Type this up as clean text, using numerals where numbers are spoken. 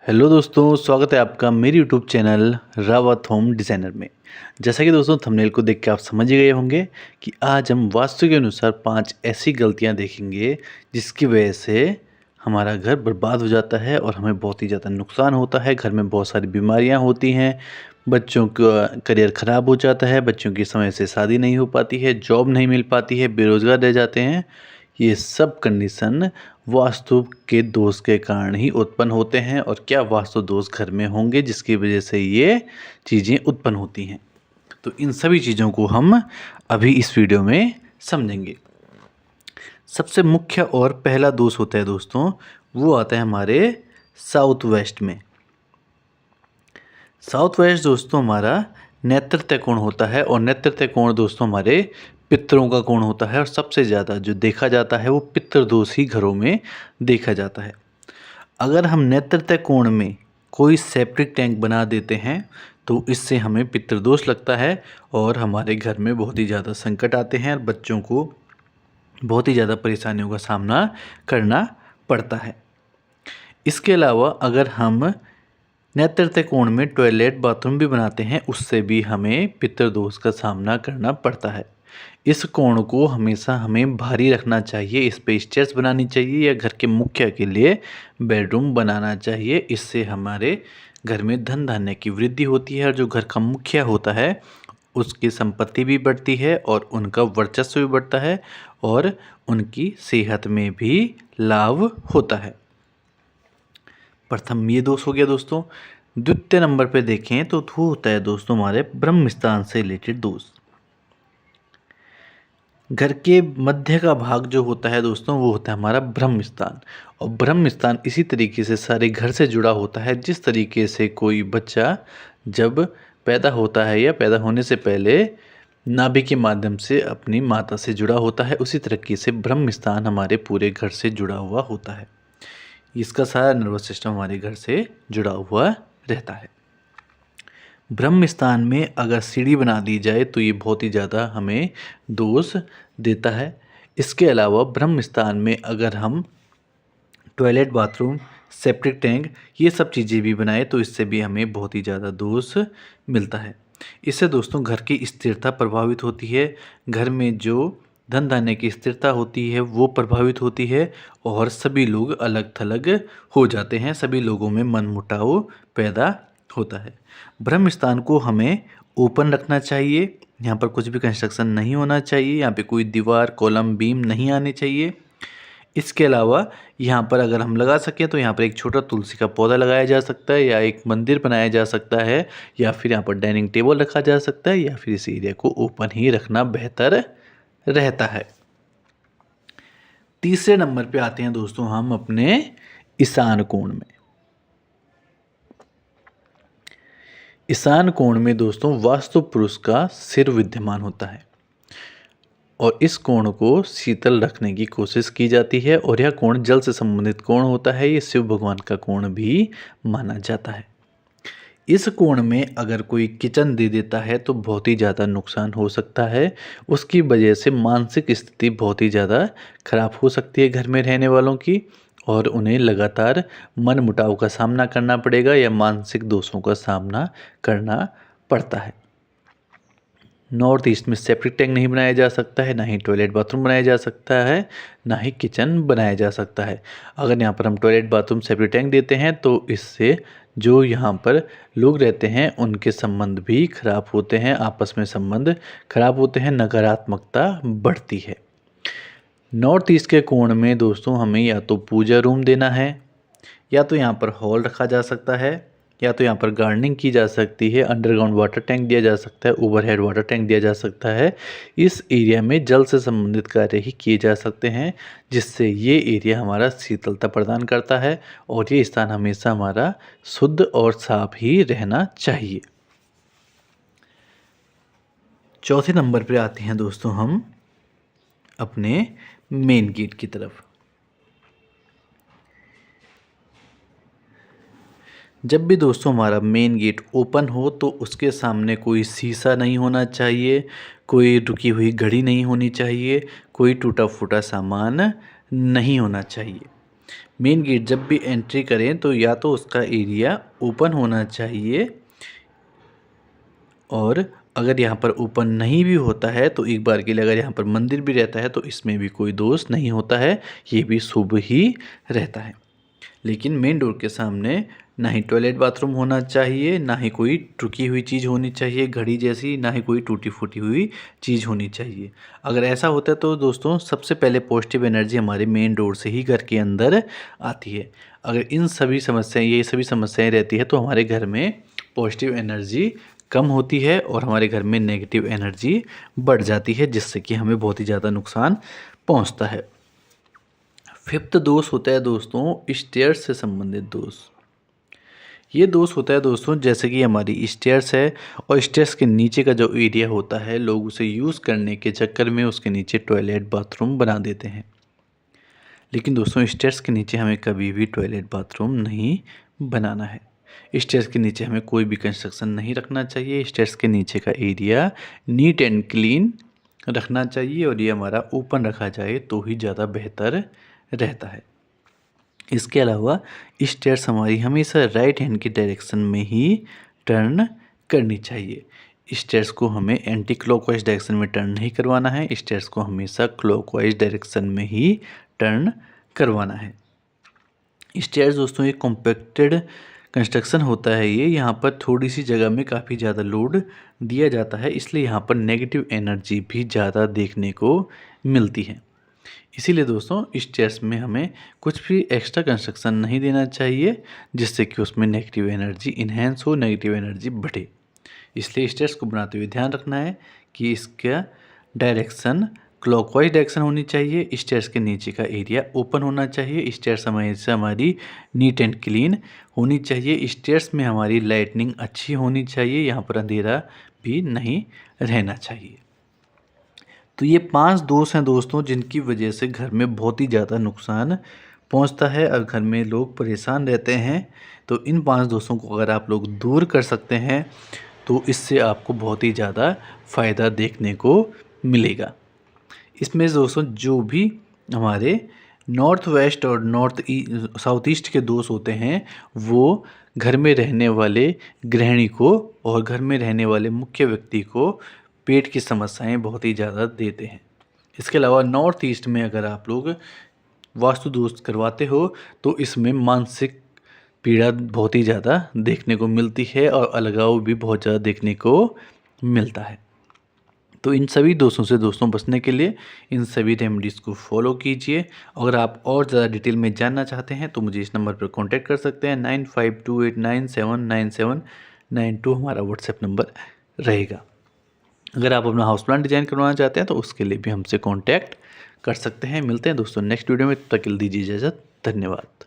Hello दोस्तों, स्वागत है आपका मेरे YouTube channel Rawat home designer में। जैसा कि दोस्तों थंबनेल को देख के आप समझ ही गए होंगे कि आज हम वास्तु के अनुसार 5 ऐसी गलतियां देखेंगे जिसकी वजह से हमारा घर बर्बाद हो जाता है और हमें बहुत ही ज़्यादा नुकसान होता है। घर में बहुत सारी बीमारियां होती हैं, बच्चों का करियर ख़राब हो जाता है, बच्चों की समय से शादी नहीं हो पाती है, जॉब नहीं मिल पाती है, बेरोज़गार रह जाते हैं। ये सब कंडीशन वास्तु के दोष के कारण ही उत्पन्न होते हैं। और क्या वास्तु दोष घर में होंगे जिसकी वजह से ये चीज़ें उत्पन्न होती हैं, तो इन सभी चीज़ों को हम अभी इस वीडियो में समझेंगे। सबसे मुख्य और पहला दोष होता है दोस्तों, वो आता है हमारे साउथ वेस्ट में। साउथ वेस्ट दोस्तों हमारा नेतृत्व कोण होता है, और नेतृत्व कोण दोस्तों हमारे पितरों का कोण होता है। और सबसे ज़्यादा जो देखा जाता है वो पितृ दोष ही घरों में देखा जाता है। अगर हम नेतृत्व कोण में कोई सेप्टिक टैंक बना देते हैं तो इससे हमें पितृदोष लगता है और हमारे घर में बहुत ही ज़्यादा संकट आते हैं और बच्चों को बहुत ही ज़्यादा परेशानियों का सामना करना पड़ता है। इसके अलावा अगर हम नेतृत्व कोण में टॉयलेट बाथरूम भी बनाते हैं, उससे भी हमें पितृदोष का सामना करना पड़ता है। इस कोण को हमेशा हमें भारी रखना चाहिए, इस पे स्टेयर्स बनानी चाहिए या घर के मुखिया के लिए बेडरूम बनाना चाहिए। इससे हमारे घर में धन धान्य की वृद्धि होती है और जो घर का मुखिया होता है उसकी संपत्ति भी बढ़ती है और उनका वर्चस्व भी बढ़ता है और उनकी सेहत में भी लाभ होता है। प्रथम ये दोष हो गया दोस्तों। द्वितीय नंबर पे देखें तो वो होता है दोस्तों हमारे ब्रह्म स्थान से रिलेटेड दोष। घर के मध्य का भाग जो होता है दोस्तों वो होता है हमारा ब्रह्म स्थान। और ब्रह्म स्थान इसी तरीके से सारे घर से जुड़ा होता है जिस तरीके से कोई बच्चा जब पैदा होता है या पैदा होने से पहले नाभि के माध्यम से अपनी माता से जुड़ा होता है, उसी तरीके से ब्रह्म स्थान हमारे पूरे घर से जुड़ा हुआ होता है। इसका सारा नर्वस सिस्टम हमारे घर से जुड़ा हुआ रहता है। ब्रह्म स्थान में अगर सीढ़ी बना दी जाए तो ये बहुत ही ज़्यादा हमें दोष देता है। इसके अलावा ब्रह्म स्थान में अगर हम टॉयलेट बाथरूम सेप्टिक टैंक ये सब चीज़ें भी बनाए तो इससे भी हमें बहुत ही ज़्यादा दोष मिलता है। इससे दोस्तों घर की स्थिरता प्रभावित होती है, घर में जो धन धान्य की स्थिरता होती है वो प्रभावित होती है और सभी लोग अलग थलग हो जाते हैं, सभी लोगों में मनमुटाव पैदा होता है। ब्रह्म स्थान को हमें ओपन रखना चाहिए, यहाँ पर कुछ भी कंस्ट्रक्शन नहीं होना चाहिए, यहाँ पे कोई दीवार कॉलम बीम नहीं आने चाहिए। इसके अलावा यहाँ पर अगर हम लगा सकें तो यहाँ पर एक छोटा तुलसी का पौधा लगाया जा सकता है या एक मंदिर बनाया जा सकता है या फिर यहाँ पर डाइनिंग टेबल रखा जा सकता है या फिर इस एरिया को ओपन ही रखना बेहतर रहता है। तीसरे नंबर पे आते हैं दोस्तों हम अपने ईशान कोण में। ईशान कोण में दोस्तों वास्तु पुरुष का सिर विद्यमान होता है और इस कोण को शीतल रखने की कोशिश की जाती है और यह कोण जल से संबंधित कोण होता है। ये शिव भगवान का कोण भी माना जाता है। इस कोण में अगर कोई किचन दे देता है तो बहुत ही ज़्यादा नुकसान हो सकता है, उसकी वजह से मानसिक स्थिति बहुत ही ज़्यादा खराब हो सकती है घर में रहने वालों की और उन्हें लगातार मन मुटाव का सामना करना पड़ेगा या मानसिक दोषों का सामना करना पड़ता है। नॉर्थ ईस्ट में सेप्टिक टैंक नहीं बनाया जा सकता है, ना ही टॉयलेट बाथरूम बनाया जा सकता है, ना ही किचन बनाया जा सकता है। अगर यहाँ पर हम टॉयलेट बाथरूम सेप्टिक टैंक देते हैं तो इससे जो यहाँ पर लोग रहते हैं उनके संबंध भी खराब होते हैं, आपस में संबंध खराब होते हैं, नकारात्मकता बढ़ती है। नॉर्थ ईस्ट के कोण में दोस्तों हमें या तो पूजा रूम देना है या तो यहाँ पर हॉल रखा जा सकता है या तो यहाँ पर गार्डनिंग की जा सकती है, अंडरग्राउंड वाटर टैंक दिया जा सकता है, ओवरहेड वाटर टैंक दिया जा सकता है। इस एरिया में जल से संबंधित कार्य ही किए जा सकते हैं जिससे ये एरिया हमारा शीतलता प्रदान करता है और ये स्थान हमेशा हमारा शुद्ध और साफ ही रहना चाहिए। चौथे नंबर पर आते हैं दोस्तों हम अपने मेन गेट की तरफ। जब भी दोस्तों हमारा मेन गेट ओपन हो तो उसके सामने कोई शीशा नहीं होना चाहिए, कोई रुकी हुई घड़ी नहीं होनी चाहिए, कोई टूटा फूटा सामान नहीं होना चाहिए। मेन गेट जब भी एंट्री करें तो या तो उसका एरिया ओपन होना चाहिए, और अगर यहाँ पर ओपन नहीं भी होता है तो एक बार के लिए अगर यहाँ पर मंदिर भी रहता है तो इसमें भी कोई दोष नहीं होता है, ये भी शुभ ही रहता है। लेकिन मेन डोर के सामने ना ही टॉयलेट बाथरूम होना चाहिए, ना ही कोई टूटी हुई चीज़ होनी चाहिए घड़ी जैसी, ना ही कोई टूटी फूटी हुई चीज़ होनी चाहिए। अगर ऐसा होता है तो दोस्तों सबसे पहले पॉजिटिव एनर्जी हमारे मेन डोर से ही घर के अंदर आती है। अगर ये सभी समस्याएं रहती है तो हमारे घर में पॉजिटिव एनर्जी कम होती है और हमारे घर में नेगेटिव एनर्जी बढ़ जाती है, जिससे कि हमें बहुत ही ज़्यादा नुकसान पहुंचता है। फिफ्थ दोष होता है दोस्तों स्टेयर्स से संबंधित दोष। ये दोष होता है दोस्तों जैसे कि हमारी स्टेयर्स है और स्टेयर्स के नीचे का जो एरिया होता है, लोग उसे यूज़ करने के चक्कर में उसके नीचे टॉयलेट बाथरूम बना देते हैं। लेकिन दोस्तों स्टेयर्स के नीचे हमें कभी भी टॉयलेट बाथरूम नहीं बनाना है। स्टेयर्स के नीचे हमें कोई भी कंस्ट्रक्शन नहीं रखना चाहिए। स्टेयर्स के नीचे का एरिया नीट एंड क्लीन रखना चाहिए और ये हमारा ओपन रखा जाए तो ही ज़्यादा बेहतर रहता है। इसके अलावा स्टेयर्स हमारी हमेशा राइट हैंड की डायरेक्शन में ही टर्न करनी चाहिए। स्टेयर्स को हमें एंटी क्लॉकवाइज डायरेक्शन में टर्न नहीं करवाना है, स्टेयर्स को हमेशा क्लॉकवाइज डायरेक्शन में ही टर्न करवाना है। स्टेयर्स दोस्तों एक कॉम्पैक्टेड कंस्ट्रक्शन होता है ये, यहाँ पर थोड़ी सी जगह में काफ़ी ज़्यादा लोड दिया जाता है, इसलिए यहाँ पर नेगेटिव एनर्जी भी ज़्यादा देखने को मिलती है। इसीलिए दोस्तों स्टेयर्स में हमें कुछ भी एक्स्ट्रा कंस्ट्रक्शन नहीं देना चाहिए जिससे कि उसमें नेगेटिव एनर्जी इन्हेंस हो, नेगेटिव एनर्जी बढ़े। इसलिए स्टेयर्स को बनाते हुए ध्यान रखना है कि इसका डायरेक्शन क्लॉकवाइज डायरेक्शन होनी चाहिए, स्टेयर्स के नीचे का एरिया ओपन होना चाहिए, स्टेयर्स हमेशा हमारी नीट एंड क्लीन होनी चाहिए, स्टेयर्स में हमारी लाइटनिंग अच्छी होनी चाहिए, यहाँ पर अंधेरा भी नहीं रहना चाहिए। तो ये 5 दोष हैं दोस्तों जिनकी वजह से घर में बहुत ही ज़्यादा नुकसान पहुंचता है और घर में लोग परेशान रहते हैं। तो इन 5 दोषों को अगर आप लोग दूर कर सकते हैं तो इससे आपको बहुत ही ज़्यादा फ़ायदा देखने को मिलेगा। इसमें दोस्तों जो भी हमारे नॉर्थ वेस्ट और साउथ ईस्ट के दोष होते हैं वो घर में रहने वाले गृहिणी को और घर में रहने वाले मुख्य व्यक्ति को पेट की समस्याएं बहुत ही ज़्यादा देते हैं। इसके अलावा नॉर्थ ईस्ट में अगर आप लोग वास्तु दोष करवाते हो तो इसमें मानसिक पीड़ा बहुत ही ज़्यादा देखने को मिलती है और अलगाव भी बहुत ज़्यादा देखने को मिलता है। तो इन सभी दोषों से दोस्तों बचने के लिए इन सभी रेमेडीज़ को फॉलो कीजिए। अगर आप और ज़्यादा डिटेल में जानना चाहते हैं तो मुझे इस नंबर पर कांटेक्ट कर सकते हैं। 9528979792 हमारा व्हाट्सएप नंबर रहेगा। अगर आप अपना हाउस प्लान डिज़ाइन करवाना चाहते हैं तो उसके लिए भी हमसे कांटेक्ट कर सकते हैं। मिलते हैं दोस्तों नेक्स्ट वीडियो में, तब तक के लिए दीजिए इजाज़त। धन्यवाद।